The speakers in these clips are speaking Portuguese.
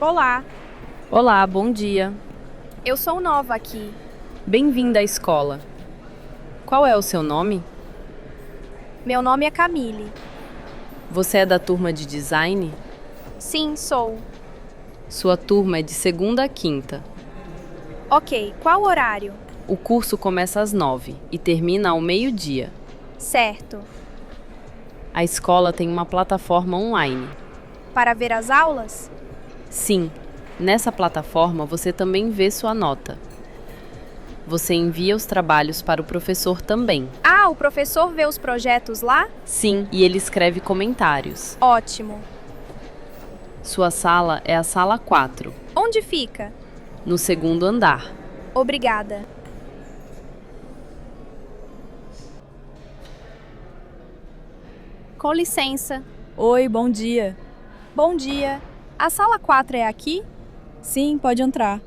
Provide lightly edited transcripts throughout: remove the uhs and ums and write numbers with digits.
Olá, Olá, bom dia. eu sou nova aqui. Bem-vinda à escola. Qual é o seu nome? Meu nome é Camille. Você é da turma de design? Sim, sou. Sua turma é de segunda a quinta. Ok, qual horário? O curso começa às 9 e termina ao meio-dia. Certo. A escola tem uma plataforma online. Para ver as aulas? Sim, nessa plataforma você também vê sua nota. Você envia os trabalhos para o professor também. Ah, o professor vê os projetos lá? Sim, e ele escreve comentários. Ótimo. Sua sala é a sala 4, Onde fica? no segundo andar. Obrigada. Com licença. Oi, bom dia. Bom dia. A sala 4 é aqui? Sim, pode entrar.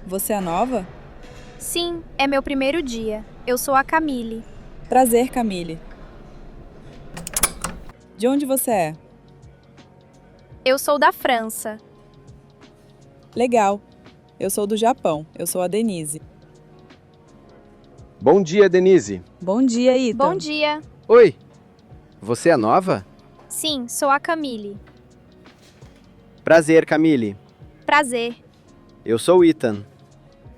Você é nova? Sim, é meu primeiro dia. Eu sou a Camille. Prazer, Camille. De onde você é? Eu sou da França. Legal. Eu sou do Japão. Eu sou a Denise. Bom dia, Denise. Bom dia, Ita. Bom dia. Oi, você é nova? Sim, sou a Camille. Prazer, Camille. Prazer. Eu sou o Ethan.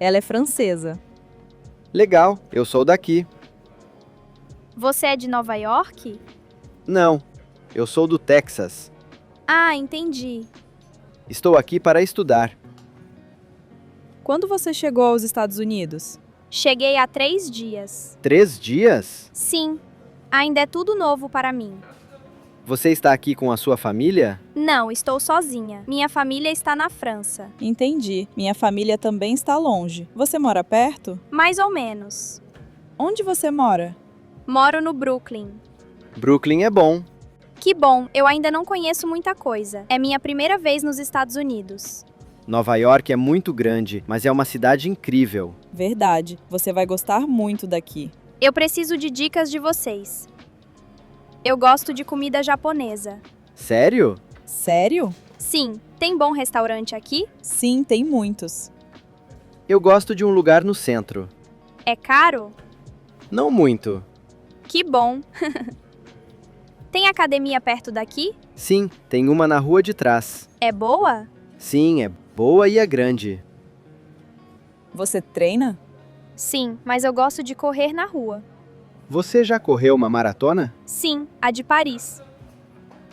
Ela é francesa. Legal, eu sou daqui. Você é de Nova York? Não, eu sou do Texas. Ah, entendi. Estou aqui para estudar. Quando você chegou aos Estados Unidos? Cheguei há 3 dias. 3 dias? Sim, ainda é tudo novo para mim. Você está aqui com a sua família? Não, estou sozinha. Minha família está na França. Entendi. Minha família também está longe. Você mora perto? Mais ou menos. Onde você mora? Moro no Brooklyn. Brooklyn é bom. Que bom, eu ainda não conheço muita coisa. É minha primeira vez nos Estados Unidos. Nova York é muito grande, mas é uma cidade incrível. Verdade. Você vai gostar muito daqui. Eu preciso de dicas de vocês. Eu gosto de comida japonesa. Sério? Sério? Sim, tem bom restaurante aqui? Sim, tem muitos. Eu gosto de um lugar no centro. É caro? Não muito. Que bom. Tem academia perto daqui? Sim, tem uma na rua de trás. É boa? Sim, é boa e é grande. Você treina? Sim, mas eu gosto de correr na rua. Você já correu uma maratona? Sim, a de Paris.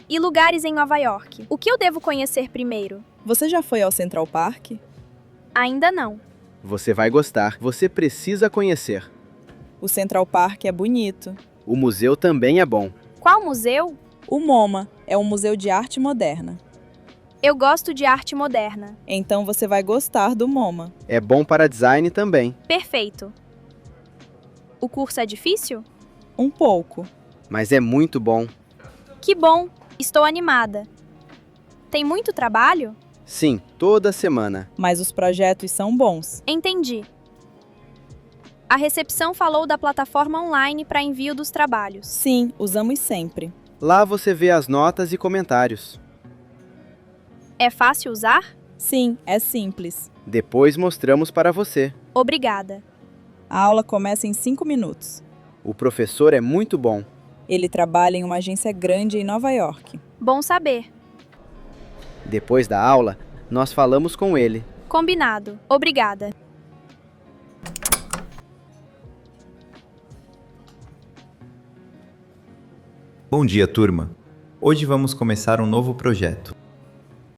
E lugares em Nova York. O que eu devo conhecer primeiro? Você já foi ao Central Park? Ainda não. Você vai gostar. Você precisa conhecer. O Central Park é bonito. O museu também é bom. Qual museu? O MoMA é um museu de arte moderna. Eu gosto de arte moderna. Então você vai gostar do MoMA. É bom para design também. Perfeito. O curso é difícil? Um pouco. Mas é muito bom. Que bom! Estou animada. Tem muito trabalho? Sim, toda semana. Mas os projetos são bons. Entendi. A recepção falou da plataforma online para envio dos trabalhos. Sim, usamos sempre. Lá você vê as notas e comentários. É fácil usar? Sim, é simples. Depois mostramos para você. Obrigada. A aula começa em 5 minutos. O professor é muito bom. Ele trabalha em uma agência grande em Nova York. Bom saber. Depois da aula, nós falamos com ele. Combinado. Obrigada. Bom dia, turma! Hoje vamos começar um novo projeto.